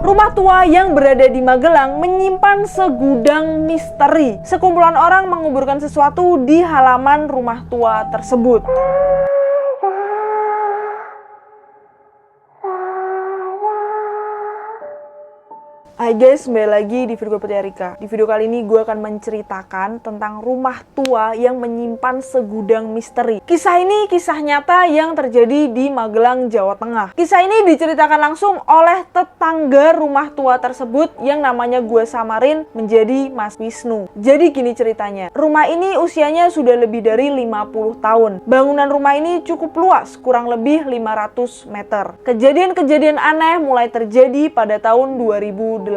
Rumah tua yang berada di Magelang menyimpan segudang misteri. Sekumpulan orang menguburkan sesuatu di halaman rumah tua tersebut. Hai guys, kembali lagi di video Putri Arika. Di video kali ini gue akan menceritakan tentang rumah tua yang menyimpan segudang misteri. Kisah ini kisah nyata yang terjadi di Magelang, Jawa Tengah. Kisah ini diceritakan langsung oleh tetangga rumah tua tersebut yang namanya gue samarin menjadi Mas Wisnu. Jadi gini ceritanya. Rumah ini usianya sudah lebih dari 50 tahun. Bangunan rumah ini cukup luas, kurang lebih 500 meter. Kejadian-kejadian aneh mulai terjadi pada tahun 2008.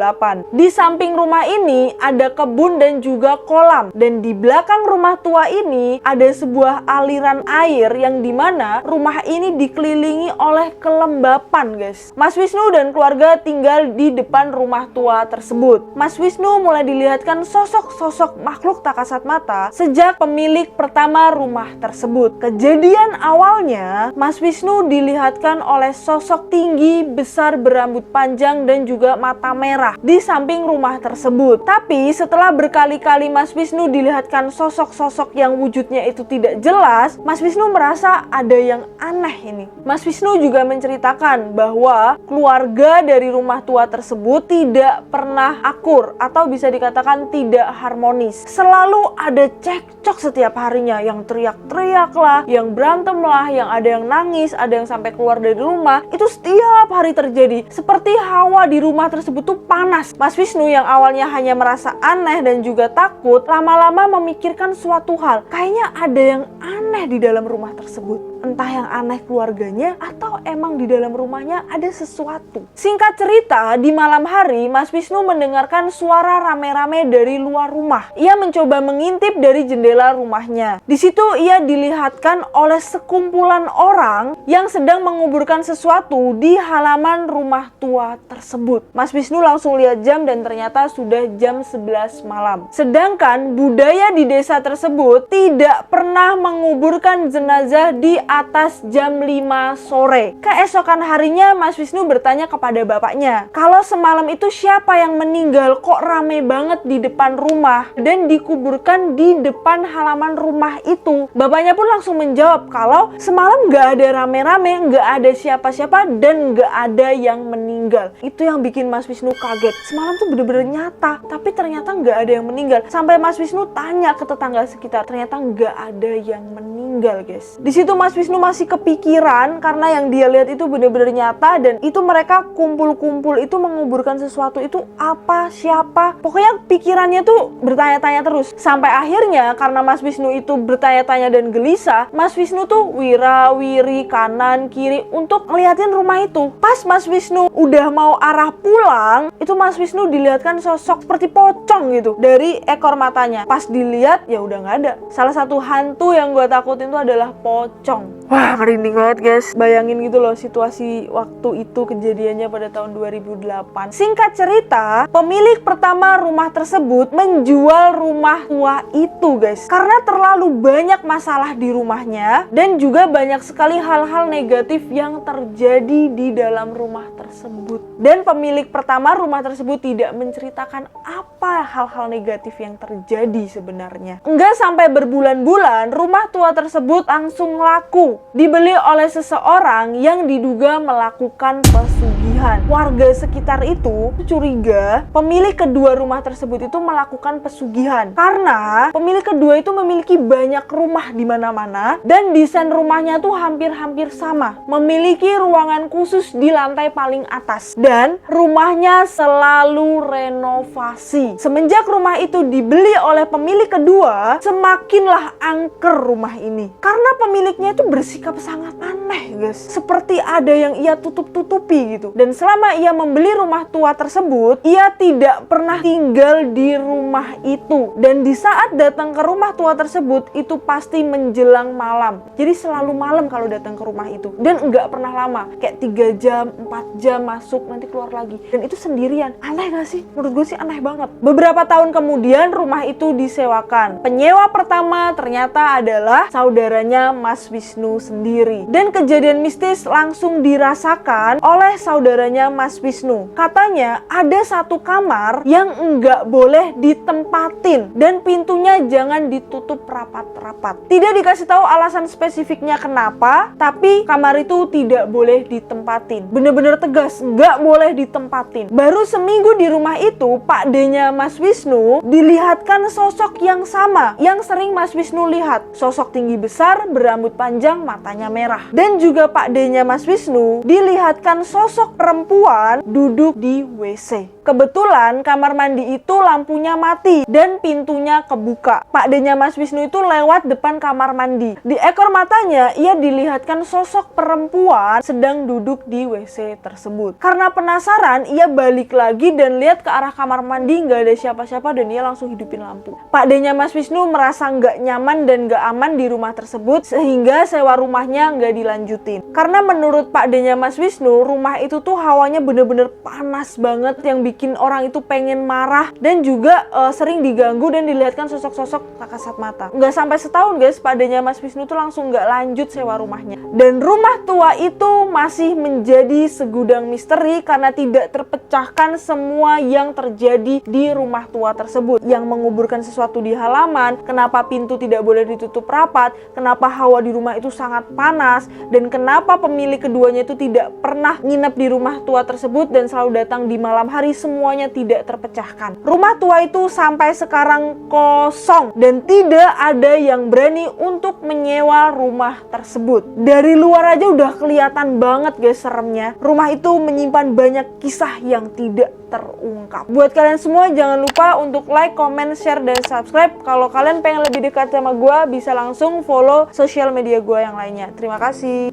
Di samping rumah ini ada kebun dan juga kolam, dan di belakang rumah tua ini ada sebuah aliran air yang dimana rumah ini dikelilingi oleh kelembapan guys. Mas Wisnu dan keluarga tinggal di depan rumah tua tersebut. Mas Wisnu mulai dilihatkan sosok-sosok makhluk tak kasat mata sejak pemilik pertama rumah tersebut. Kejadian awalnya Mas Wisnu dilihatkan oleh sosok tinggi besar berambut panjang dan juga mata merah di samping rumah tersebut. Tapi setelah berkali-kali Mas Wisnu dilihatkan sosok-sosok yang wujudnya itu tidak jelas, Mas Wisnu merasa ada yang aneh ini. Mas Wisnu juga menceritakan bahwa keluarga dari rumah tua tersebut tidak pernah akur atau bisa dikatakan tidak harmonis. Selalu ada cekcok setiap harinya, yang teriak-teriak lah, yang berantem lah, yang ada yang nangis, ada yang sampai keluar dari rumah. Itu setiap hari terjadi. Seperti hawa di rumah tersebut tuh panas. Mas Wisnu yang awalnya hanya merasa aneh dan juga takut, lama-lama memikirkan suatu hal. Kayaknya ada yang aneh di dalam rumah tersebut. Entah yang aneh keluarganya atau emang di dalam rumahnya ada sesuatu. Singkat cerita, di malam hari Mas Wisnu mendengarkan suara rame-rame dari luar rumah. Ia mencoba mengintip dari jendela rumahnya. Di situ ia dilihatkan oleh sekumpulan orang yang sedang menguburkan sesuatu di halaman rumah tua tersebut. Mas Wisnu langsung lihat jam dan ternyata sudah jam 11 malam. Sedangkan budaya di desa tersebut tidak pernah menguburkan jenazah di atas jam 5 sore. Keesokan harinya Mas Wisnu bertanya kepada bapaknya, kalau semalam itu siapa yang meninggal, kok rame banget di depan rumah dan dikuburkan di depan halaman rumah itu. Bapaknya pun langsung menjawab kalau semalam gak ada rame-rame, gak ada siapa-siapa dan gak ada yang meninggal. Itu yang bikin Mas Wisnu kaget. Semalam tuh bener-bener nyata, tapi ternyata gak ada yang meninggal. Sampai Mas Wisnu tanya ke tetangga sekitar, ternyata gak ada yang meninggal guys. Di situ Mas Wisnu masih kepikiran karena yang dia lihat itu benar-benar nyata, dan itu mereka kumpul-kumpul itu menguburkan sesuatu itu apa, siapa. Pokoknya pikirannya tuh bertanya-tanya terus. Sampai akhirnya karena Mas Wisnu itu bertanya-tanya dan gelisah, Mas Wisnu tuh wira-wiri kanan kiri untuk ngeliatin rumah itu. Pas Mas Wisnu udah mau arah pulang, itu Mas Wisnu dilihatkan sosok seperti pocong gitu dari ekor matanya. Pas dilihat ya udah nggak ada. Salah satu hantu yang gue takutin itu adalah pocong. Wah, merinding banget guys. Bayangin gitu loh situasi waktu itu kejadiannya pada tahun 2008. Singkat cerita, pemilik pertama rumah tersebut menjual rumah tua itu guys. Karena terlalu banyak masalah di rumahnya dan juga banyak sekali hal-hal negatif yang terjadi di dalam rumah tersebut. Dan pemilik pertama rumah tersebut tidak menceritakan apa hal-hal negatif yang terjadi sebenarnya. Enggak sampai berbulan-bulan, rumah tua tersebut langsung laku. Dibeli oleh seseorang yang diduga melakukan pesugihan. Warga sekitar itu curiga pemilik kedua rumah tersebut itu melakukan pesugihan. Karena pemilik kedua itu memiliki banyak rumah di mana-mana dan desain rumahnya tuh hampir-hampir sama. Memiliki ruangan khusus di lantai paling atas dan rumahnya selalu renovasi. Semenjak rumah itu dibeli oleh pemilik kedua, semakinlah angker rumah ini. Karena pemiliknya itu bersikap sangat aneh guys, seperti ada yang ia tutup-tutupi gitu. Dan selama ia membeli rumah tua tersebut, ia tidak pernah tinggal di rumah itu. Dan di saat datang ke rumah tua tersebut, itu pasti menjelang malam. Jadi selalu malam kalau datang ke rumah itu. Dan nggak pernah lama, kayak 3 jam, 4 jam masuk, nanti keluar lagi. Dan itu sendirian. Aneh gak sih? Menurut gue sih aneh banget. Beberapa tahun kemudian rumah itu disewakan. Penyewa pertama ternyata adalah saudaranya Mas Wisnu sendiri. Dan kejadian mistis langsung dirasakan oleh saudaranya Mas Wisnu. Katanya ada satu kamar yang enggak boleh ditempatin dan pintunya jangan ditutup rapat-rapat. Tidak dikasih tahu alasan spesifiknya kenapa, tapi kamar itu tidak boleh ditempatin. Bener-bener tegas, nggak boleh ditempatin. Baru seminggu di rumah itu, Pak D-nya Mas Wisnu dilihatkan sosok yang sama yang sering Mas Wisnu lihat. Sosok tinggi besar, berambut panjang, matanya merah. Dan juga Pak D-nya Mas Wisnu dilihatkan sosok perempuan duduk di WC. Kebetulan kamar mandi itu lampunya mati dan pintunya kebuka. Pak D-nya Mas Wisnu itu lewat depan kamar mandi. Di ekor matanya ia dilihatkan sosok perempuan sedang duduk di WC tersebut. Karena penasaran, ia balik lagi dan lihat ke arah kamar mandi, nggak ada siapa-siapa dan ia langsung hidupin lampu. Pak D-nya Mas Wisnu merasa nggak nyaman dan nggak aman di rumah tersebut sehingga sewa rumahnya nggak dilanjutin. Karena menurut Pak D-nya Mas Wisnu, rumah itu tuh hawanya bener-bener panas banget yang bikin orang itu pengen marah dan juga sering diganggu dan dilihatkan sosok-sosok tak kasat mata. Nggak sampai setahun guys, Pak D-nya Mas Wisnu tuh langsung nggak lanjut sewa rumahnya. Dan rumah tua itu masih menjadi segudang misteri karena tidak terpecahkan semua yang terjadi di rumah tua tersebut. Yang menguburkan sesuatu di halaman, kenapa pintu tidak boleh ditutup rapat, kenapa hawa di rumah itu sangat panas, dan kenapa pemilik keduanya itu tidak pernah nginep di rumah tua tersebut dan selalu datang di malam hari, semuanya tidak terpecahkan. Rumah tua itu sampai sekarang kosong dan tidak ada yang berani untuk menyewa rumah tersebut. Dari luar aja udah kelihatan banget guys seremnya. Rumah itu menyimpan banyak kisah yang tidak terungkap. Buat kalian semua jangan lupa untuk like, comment, share, dan subscribe. Kalau kalian pengen lebih dekat sama gue, bisa langsung follow sosial media gue yang lainnya. Terima kasih.